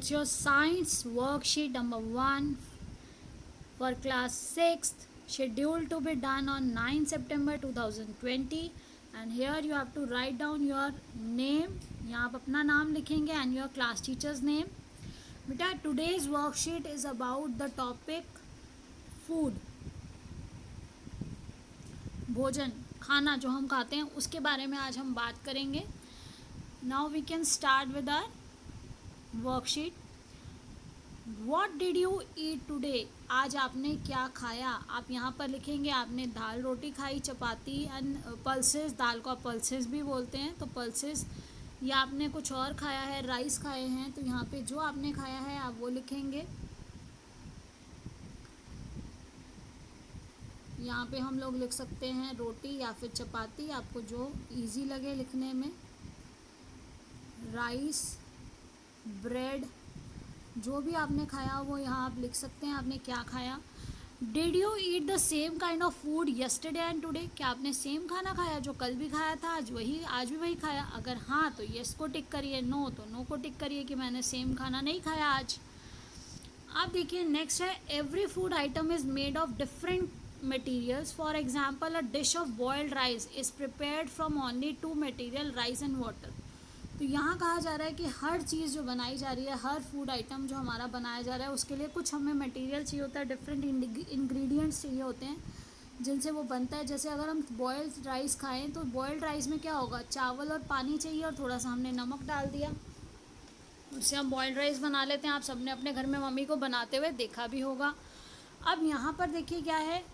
It's your science worksheet number 1 for class 6th, scheduled to be done on 9 September 2020. And here you have to write down your name. यहाँ आप अपना नाम लिखेंगे and your class teacher's name. बेटा today's worksheet is about the topic food. भोजन, खाना जो हम खाते हैं उसके बारे में आज हम बात करेंगे. Now we can start with our worksheet. What did you eat today? आज आपने क्या खाया? आप यहाँ पर लिखेंगे आपने दाल रोटी खाई, चपाती एंड पल्सेस. दाल को आप पल्सेस भी बोलते हैं, तो पल्सेस. या आपने कुछ और खाया है, राइस खाए हैं, तो यहाँ पे जो आपने खाया है आप वो लिखेंगे. यहाँ पे हम लोग लिख सकते हैं रोटी या फिर चपाती, आपको जो इजी लगे लिखने में. राइस, ब्रेड, जो भी आपने खाया वो यहाँ आप लिख सकते हैं आपने क्या खाया. Did you eat the same kind of food yesterday and today? क्या आपने सेम खाना खाया जो कल भी खाया था, आज भी वही खाया? अगर हाँ तो येस को टिक करिए, नो तो नो को टिक करिए कि मैंने सेम खाना नहीं खाया आज. आप देखिए नेक्स्ट है every food item is made of different materials. For example a dish of boiled rice is prepared from only 2 material, rice and water. तो यहाँ कहा जा रहा है कि हर चीज़ जो बनाई जा रही है, हर फूड आइटम जो हमारा बनाया जा रहा है उसके लिए कुछ हमें मटेरियल चाहिए होता है, डिफरेंट इंग्रेडिएंट्स चाहिए होते हैं जिनसे वो बनता है. जैसे अगर हम बॉयल्ड राइस खाएं तो बॉयल्ड राइस में क्या होगा, चावल और पानी चाहिए और थोड़ा सा हमने नमक डाल दिया, उससे हम बॉयल्ड राइस बना लेते हैं. आप सबने अपने घर में मम्मी को बनाते हुए देखा भी होगा. अब यहाँ पर देखिए क्या है,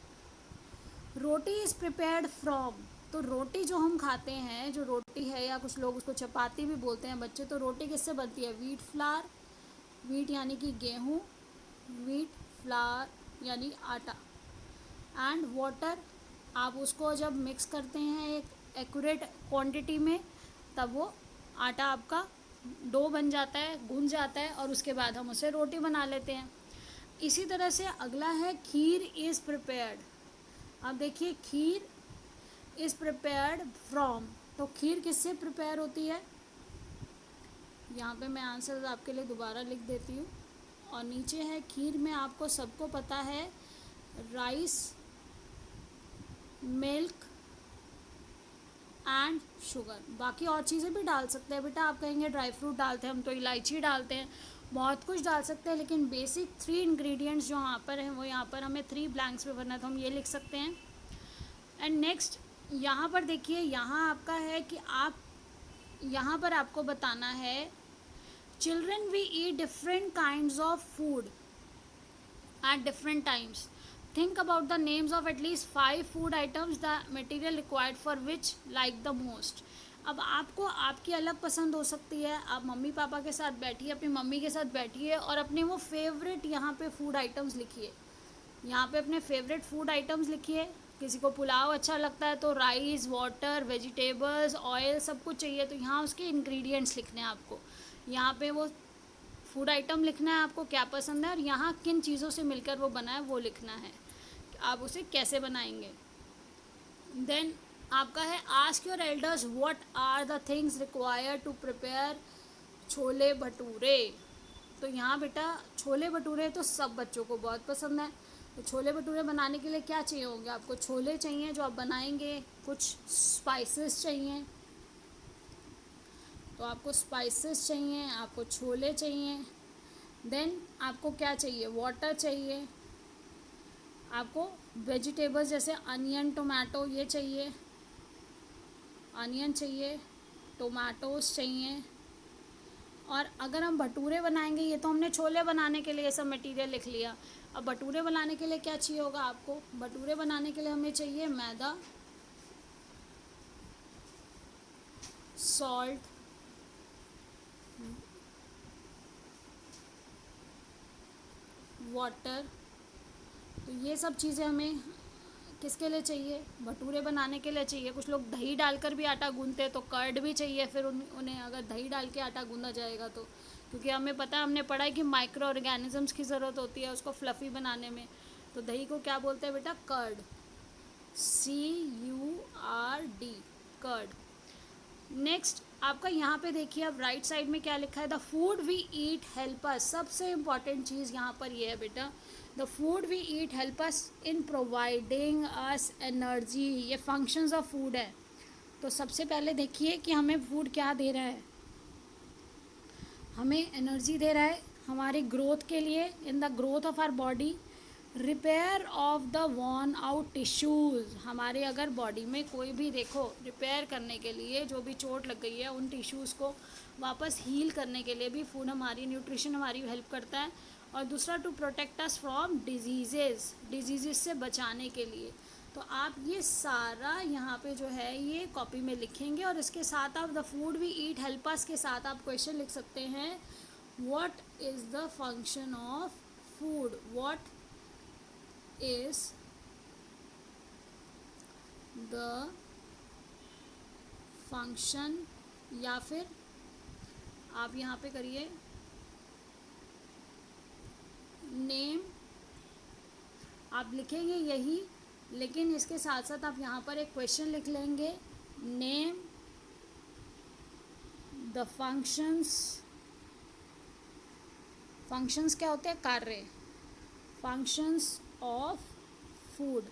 रोटी इज़ प्रिपेयर्ड फ्रॉम. तो रोटी जो हम खाते हैं, जो रोटी है या कुछ लोग उसको चपाती भी बोलते हैं बच्चे, तो रोटी किससे बनती है? व्हीट फ्लावर, व्हीट यानी कि गेहूँ, व्हीट फ्लावर यानी आटा, एंड वाटर. आप उसको जब मिक्स करते हैं एक एक्यूरेट क्वांटिटी में, तब वो आटा आपका डो बन जाता है, गूंज जाता है, और उसके बाद हम उसे रोटी बना लेते हैं. इसी तरह से अगला है खीर इज़ प्रिपेयर्ड. अब देखिए खीर इज़ प्रिपेयर्ड फ्रॉम. तो खीर किससे प्रिपेयर होती है? यहाँ पे मैं आंसर आपके लिए दोबारा लिख देती हूँ. और नीचे है खीर में आपको सबको पता है राइस, मिल्क एंड शुगर. बाकी और चीज़ें भी डाल सकते हैं बेटा. आप कहेंगे ड्राई फ्रूट डालते हैं, हम तो इलायची डालते हैं, बहुत कुछ डाल सकते हैं, लेकिन बेसिक 3 इंग्रेडिएंट्स जो यहाँ पर हैं वो यहाँ पर हमें 3 ब्लैंक्स में भरना है, तो हम ये लिख सकते हैं. एंड नेक्स्ट यहाँ पर देखिए, यहाँ आपका है कि आप यहाँ पर आपको बताना है children we eat different kinds of food at different times. Think about the names of at least 5 food items the material required for which like the most. अब आपको आपकी अलग पसंद हो सकती है. आप मम्मी पापा के साथ बैठिए, अपनी मम्मी के साथ बैठिए और अपने वो फेवरेट यहाँ पे फूड आइटम्स लिखिए. यहाँ पे अपने फेवरेट फूड आइटम्स लिखिए. किसी को पुलाव अच्छा लगता है तो राइस, वाटर, वेजिटेबल्स, ऑयल सब कुछ चाहिए, तो यहाँ उसके इंग्रेडिएंट्स लिखने हैं आपको. यहाँ पे वो फूड आइटम लिखना है आपको क्या पसंद है और यहाँ किन चीज़ों से मिलकर वो बना है वो लिखना है, आप उसे कैसे बनाएंगे. देन आपका है ask your elders what are the things required to prepare chole bhature. तो यहाँ बेटा छोले भटूरे तो सब बच्चों को बहुत पसंद है. तो छोले भटूरे बनाने के लिए क्या चाहिए होंगे आपको? छोले चाहिए जो आप बनाएंगे, कुछ स्पाइसेस चाहिए, तो आपको स्पाइसेस चाहिए, आपको छोले चाहिए. देन आपको क्या चाहिए? वाटर चाहिए, आपको वेजिटेबल्स जैसे अनियन, टोमेटो ये चाहिए, अनियन चाहिए, टोमेटोस चाहिए. और अगर हम भटूरे बनाएंगे, ये तो हमने छोले बनाने के लिए सब मटेरियल लिख लिया. अब भटूरे बनाने के लिए क्या चाहिए होगा आपको? भटूरे बनाने के लिए हमें चाहिए मैदा, सॉल्ट, वाटर. तो ये सब चीज़ें हमें किसके लिए चाहिए? भटूरे बनाने के लिए चाहिए. कुछ लोग दही डालकर भी आटा गूंथते हैं, तो कर्ड भी चाहिए फिर उन्हें अगर दही डाल के आटा गूंदा जाएगा तो, क्योंकि हमें पता है, हमने पढ़ा है कि माइक्रो ऑर्गेनिजम्स की ज़रूरत होती है उसको फ्लफ़ी बनाने में. तो दही को क्या बोलते हैं बेटा? Curd, CURD, curd. नेक्स्ट आपका यहाँ पे देखिए, अब राइट साइड में क्या लिखा है, the food we eat help us. सबसे इम्पॉर्टेंट चीज़ यहाँ पर ये है बेटा, the food we eat help us in providing us energy. ये फंक्शंस ऑफ फूड है। तो सबसे पहले देखिए कि हमें फूड क्या दे रहा है, हमें एनर्जी दे रहा है हमारे ग्रोथ के लिए, in the growth of our body, repair of the worn out tissues. हमारे अगर बॉडी में कोई भी देखो रिपेयर करने के लिए जो भी चोट लग गई है उन टिश्यूज़ को वापस हील करने के लिए भी फूड हमारी, न्यूट्रिशन हमारी हेल्प करता है। और दूसरा, to protect us from disease से बचाने के लिए। तो आप ये सारा यहाँ पे जो है ये कॉपी में लिखेंगे, और इसके साथ आप the food we eat help us के साथ आप क्वेश्चन लिख सकते हैं, what is the function of food, what is the function, या फिर आप यहाँ पे करिए नेम, आप लिखेंगे यही, लेकिन इसके साथ साथ आप यहाँ पर एक क्वेश्चन लिख लेंगे, नेम द फंक्शंस। फंक्शंस क्या होते हैं, कार्य, फंक्शंस ऑफ फूड।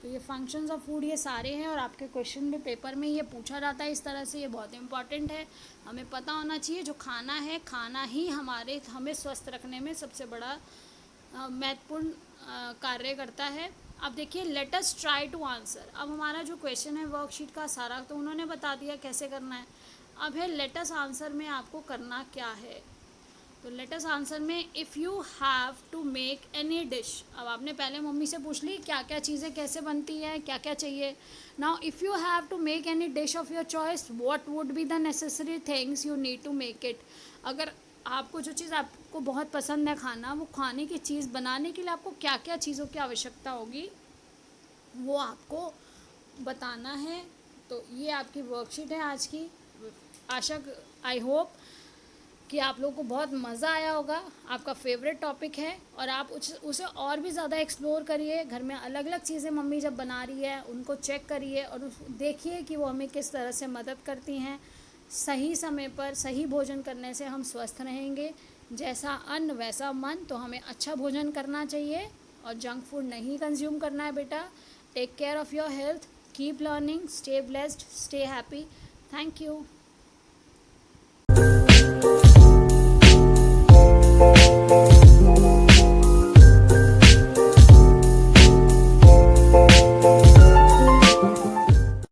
तो ये फंक्शंस ऑफ फूड ये सारे हैं, और आपके क्वेश्चन में पेपर में ये पूछा जाता है इस तरह से। ये बहुत इंपॉर्टेंट है, हमें पता होना चाहिए जो खाना है, खाना ही हमें स्वस्थ रखने में सबसे बड़ा महत्वपूर्ण कार्य करता है। अब देखिए, let us try to answer. अब हमारा जो क्वेश्चन है वर्कशीट का सारा तो उन्होंने बता दिया कैसे करना है। अब है लेट अस आंसर में आपको करना क्या है। तो लेट अस आंसर में, if you have to make any dish. अब आपने पहले मम्मी से पूछ ली क्या क्या चीज़ें कैसे बनती हैं, क्या क्या चाहिए। Now if you have to make any dish of your choice, what would be the necessary things you need to make it. अगर आपको जो चीज़ आपको बहुत पसंद है खाना, वो खाने की चीज़ बनाने के लिए आपको क्या क्या चीज़ों की आवश्यकता होगी वो आपको बताना है। तो ये आपकी वर्कशीट है आज की। आशा, आई होप कि आप लोगों को बहुत मज़ा आया होगा। आपका फेवरेट टॉपिक है, और आप उसे और भी ज़्यादा एक्सप्लोर करिए। घर में अलग अलग चीज़ें मम्मी जब बना रही है उनको चेक करिए, और देखिए कि वो हमें किस तरह से मदद करती हैं। सही समय पर सही भोजन करने से हम स्वस्थ रहेंगे। जैसा अन्न वैसा मन, तो हमें अच्छा भोजन करना चाहिए और जंक फूड नहीं कंज्यूम करना है बेटा। Take care of your health, keep learning, stay blessed, stay happy. Thank you.